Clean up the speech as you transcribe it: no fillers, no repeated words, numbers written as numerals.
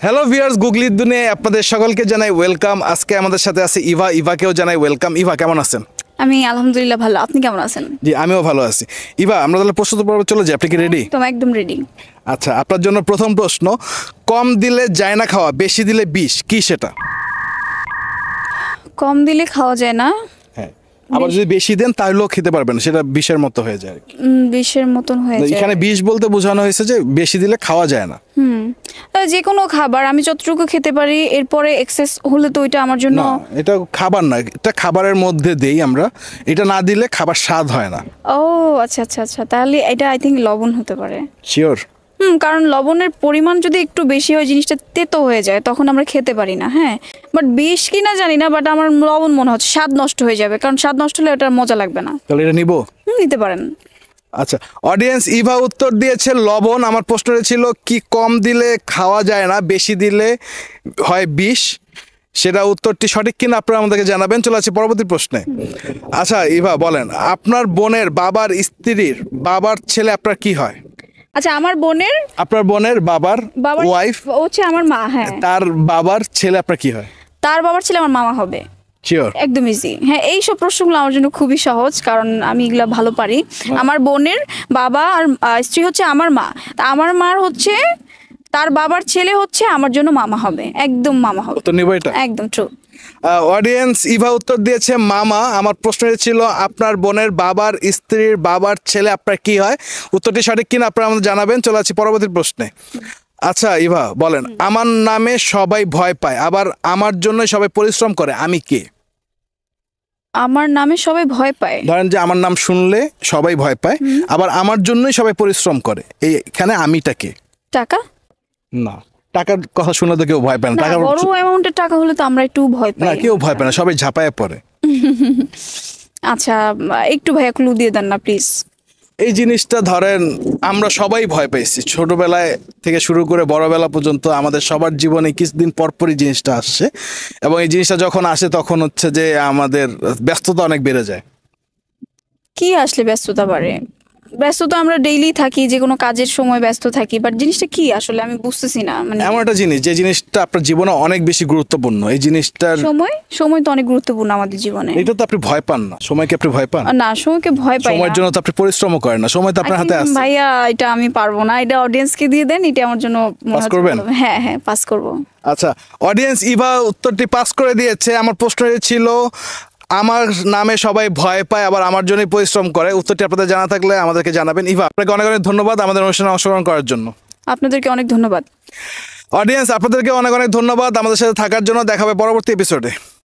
Hello viewers, গুগলির দুনিয়ায় আপনাদের সকলকে জানাই ওয়েলকাম। আজকে আমাদের সাথে আছে ইভা। ইভাকেও জানাই ওয়েলকাম। ইভা, কেমন আছেন? আমি আলহামদুলিল্লাহ ভালো। আপনি কেমন আছেন? জি, আমিও ভালো আছি। ইভা, আমরা তাহলে প্রশ্ন পর্বে চলে যাই। আপনি কি রেডি? তো একদম রেডি। আচ্ছা, আপনার জন্য প্রথম প্রশ্ন, কম দিলে যায় না খাওয়া, বেশি দিলে বিষ, কি সেটা? কম দিলে খাওয়া যায় না, হ্যাঁ, আবার যদি বেশি দেন তাহলেও খেতে পারবেন, সেটা বিষের মতো হয়ে যায়। বিষের মতন হয়ে যায়। এখানে বিষ বলতে বোঝানো হয়েছে যে বেশি দিলে খাওয়া যায় না। যে কোনো খাবার আমি যতটুকু খেতে পারি, এরপরে এক্সেস হলে তো ওইটা আমার জন্য না, এটা খাবার না, এটা খাবারের মধ্যে দেই আমরা। এটা না দিলে খাবার স্বাদ হয় না। ও আচ্ছা আচ্ছা আচ্ছা, তাহলে এটা আই থিঙ্ক লবণ হতে পারে। শিওর? কারণ লবণের পরিমাণ যদি একটু বেশি হয় জিনিসটা তেতো হয়ে যায়, তখন আমরা খেতে পারি না। হ্যাঁ, বাট বিষ কিনা জানি না, বাট আমার লবণ মনে হচ্ছে। স্বাদ নষ্ট হয়ে যাবে, কারণ স্বাদ নষ্ট হলে ওটার মজা লাগবে না। তাহলে এটা নিব? নিতে পারেন। আচ্ছা, অডিয়েন্স ইভা উত্তর দিয়েছে লবণ। আমার প্রশ্নটা ছিল কি কম দিলে খাওয়া যায় না, বেশি দিলে হয় বিষ। সেটা উত্তরটি সঠিক কিনা আপনারা আমাদেরকে জানাবেন। চলে আসছে পরবর্তী প্রশ্নে। আচ্ছা ইভা, বলেন আপনার বোনের বাবার স্ত্রীর বাবার ছেলে আপনার কি হয়? আচ্ছা, আমার বোনের আপনার বোনের বাবার ওয়াইফ হচ্ছে আমার মা। হ্যাঁ, তার বাবার ছেলে আপনার কি হয়? তার বাবার ছেলে আমার মামা হবে। শিওর? একদম ইজি। হ্যাঁ, এইসব প্রশ্নগুলো আমার জন্য খুবই সহজ, কারণ আমি এগুলো ভালো পারি। আমার বোনের বাবা আর স্ত্রী হচ্ছে আমার মা, তা আমার মার হচ্ছে তার বাবার ছেলে হচ্ছে আমার জন্য মামা হবে, একদম মামা হবে। তো নিব এটা? একদম ট্রু। অডিয়েন্স ইভা উত্তর দিয়েছে মামা। আমার প্রশ্ন ছিল আপনার বোনের বাবার স্ত্রীর বাবার ছেলে আপনার কি হয়। উত্তরটি সঠিক কিনা আপনারা আমাদের জানাবেন। চলে আসছি পরবর্তী প্রশ্নে। আচ্ছা ইভা, বলেন আমার নামে সবাই ভয় পায়, আবার আমার জন্য সবাই পরিশ্রম করে, আমি কে? আমার নামে সবাই ভয় পায়। ধরেন যে আমার নাম শুনলে সবাই ভয় পায়, আবার আমার জন্যই সবাই পরিশ্রম করে, এইখানে আমিটা কে? টাকা? না, টাকার কথা শুনলে তো কেউ ভয় পায় না। না, টাকা বড় অ্যামাউন্টের টাকা হলে তো আমরা একটু ভয় না, পাই। কেউ ভয় পায় না, সবাই ঝাঁপায় পড়ে। আচ্ছা, একটু ভাইয়া ক্লু দিয়ে দেন না প্লিজ। এই জিনিসটা ধরেন আমরা সবাই ভয় পাইছি, ছোটবেলায় থেকে শুরু করে বড়বেলা পর্যন্ত আমাদের সবার জীবনে কিছুদিন পরপরই জিনিসটা আসছে, এবং এই জিনিসটা যখন আসে তখন হচ্ছে যে আমাদের ব্যস্ততা অনেক বেড়ে যায়। কি আসলে ব্যস্ততা বাড়ে? ব্যস্ততা আমরা ডেইলি থাকি, যে কোনো কাজের সময় ব্যস্ত থাকি, বাট জিনিসটা কি আসলে আমি বুঝতেছি না। মানে এমন একটা জিনিস যে জিনিসটা আপনার জীবনে অনেক বেশি গুরুত্বপূর্ণ, এই জিনিসটার সময় তো অনেক গুরুত্বপূর্ণ আমাদের জীবনে। এটা তো আপনি ভয় পান না, সময়কে আপনি ভয় পান না, সময়কে ভয় পাই না। সময়ের জন্য তো আপনি পরিশ্রমও করেন না, সময় তো আপনার হাতে আছে। ভাইয়া, এটা আমি পারবো না, এটা অডিয়েন্সকে দিয়ে দেন। এটা আমার জন্য পাস করবেন? হ্যাঁ হ্যাঁ, পাস করব। আচ্ছা, অডিয়েন্স ইভা উত্তরটি পাস করে দিয়েছে। আমার প্রশ্ন ছিল আমার নামে সবাই ভয় পায়, আবার আমার জন্যই পরিশ্রম করে। উত্তরটি আপনাদের জানা থাকলে আমাদেরকে জানাবেন। ইভা, আপনাকে অনেক অনেক ধন্যবাদ আমাদের অনুষ্ঠানে অংশগ্রহণ করার জন্য। আপনাদেরকে অনেক ধন্যবাদ। অডিয়েন্স, আপনাদেরকে অনেক অনেক ধন্যবাদ আমাদের সাথে থাকার জন্য। দেখা হবে পরবর্তী এপিসোডে।